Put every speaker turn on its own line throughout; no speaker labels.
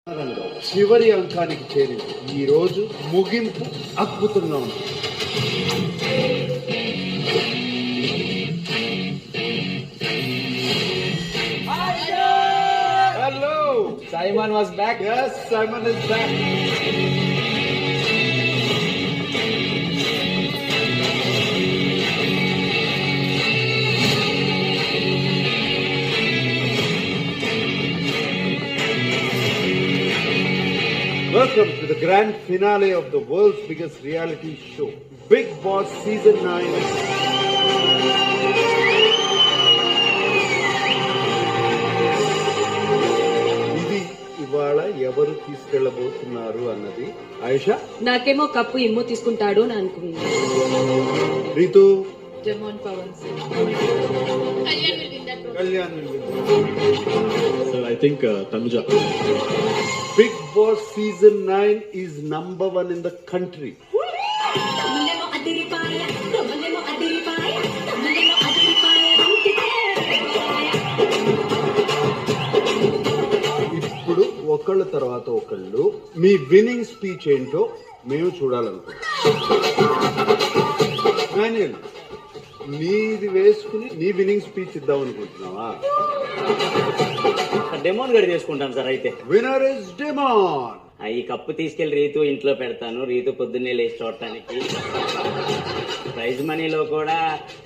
చివరి అంకానికి చేరింది. ఈ రోజు ముగింపు అద్భుతంగా ఉంది. Hello.
Simon was back.
Yes, Simon is back. Welcome to the grand finale of the world's biggest reality show, Bigg Boss Season 9. ఇది ఇవాళ ఎవరు తీసుకెళ్లబోతున్నారు అన్నది. ఆయిషా
నాకేమో కప్పు ఇమ్ము తీసుకుంటాడు అని అనుకున్నాను.
Ritu
జమోన్ Pawan
Kalyan
So I think Tanuja.
Bigg Boss Season 9 is number 1 in the country. ఇప్పుడు ఒకళ్ళ తర్వాత ఒకళ్ళు మీ విన్నింగ్ స్పీచ్ ఏంటో మేము చూడాలనుకుంటున్నాం. డానియల్, నీది వేసుకుని నీ విన్నింగ్ స్పీచ్ ఇద్దాం అనుకుంటున్నావా?
డెమోన్ గడి చేసుకుంటాను సార్. అయితే
విన్నర్ ఇస్ డెమాన్.
ఈ కప్పు తీసుకెళ్లి రీతు ఇంట్లో పెడతాను. రీతు పొద్దున్నే లేచి చూడటానికి. ప్రైజ్ మనీలో కూడా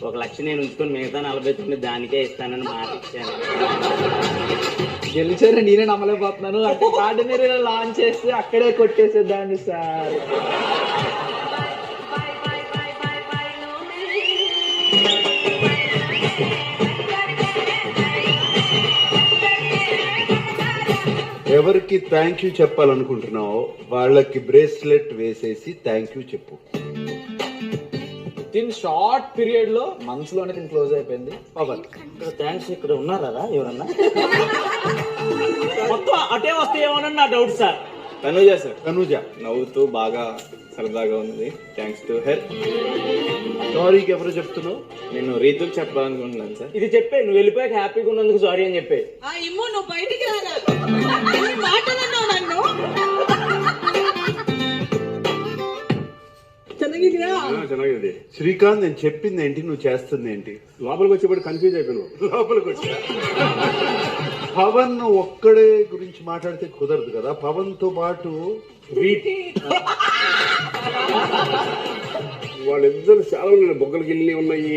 1,00,000 నేను ఉంచుకొని మిగతా 49 దానికే ఇస్తానని మాట ఇచ్చాను.
గెలిచారని నేనే నమ్మలేకపోతున్నాను. అంటే ఆర్డినరీలో లాంచ్ చేస్తే అక్కడే కొట్టేసేదాన్ని సార్.
ఎవరికి థ్యాంక్ యూ చెప్పాలనుకుంటున్నావో వాళ్ళకి బ్రేస్లెట్ వేసేసి థ్యాంక్ యూ చెప్పు.
ఇన్ షార్ట్ పీరియడ్ లో మనసులోనే తిని క్లోజ్ అయిపోయింది.
పవన్,
ఇక్కడ థ్యాంక్స్ ఇక్కడ ఉన్నారా ఎవరన్నా? మొత్తం అటే వస్తే ఏమోనని నా doubt sir.
Tanuja sir
Tanuja
నవ్వుతూ బాగా సరదాగా ఉంది. Thanks to her.
సారీకి ఎవరు చెప్తున్నావు?
నేను రీతుకి చెప్పాలనుకుంటున్నాను సార్.
ఇది చెప్పే, నువ్వు వెళ్ళిపోయాక హ్యాపీగా ఉన్నందుకు సారీ అని చెప్పే.
నువ్వు బయటికి రారా మాటలన్నావు నన్ను.
ಚೆನ್ನಾಗಿದೆ.
శ్రీకాంత్, నేను చెప్పింది ఏంటి, నువ్వు చేస్తుంది ఏంటి?
లోపలికి వచ్చేప్పుడు కన్ఫ్యూజ్ అయిపోయాను.
లోపలికి వచ్చా. పవన్ ఒక్కడే గురించి మాట్లాడితే కుదరదు కదా. పవన్ తో పాటు
వాళ్ళిద్దరు చాలా ఉన్నాయి. బొగ్గలకి వెళ్ళి ఉన్నాయి.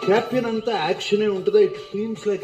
ఛాంపియన్ అంతా యాక్షనే ఉంటుందా? It seems like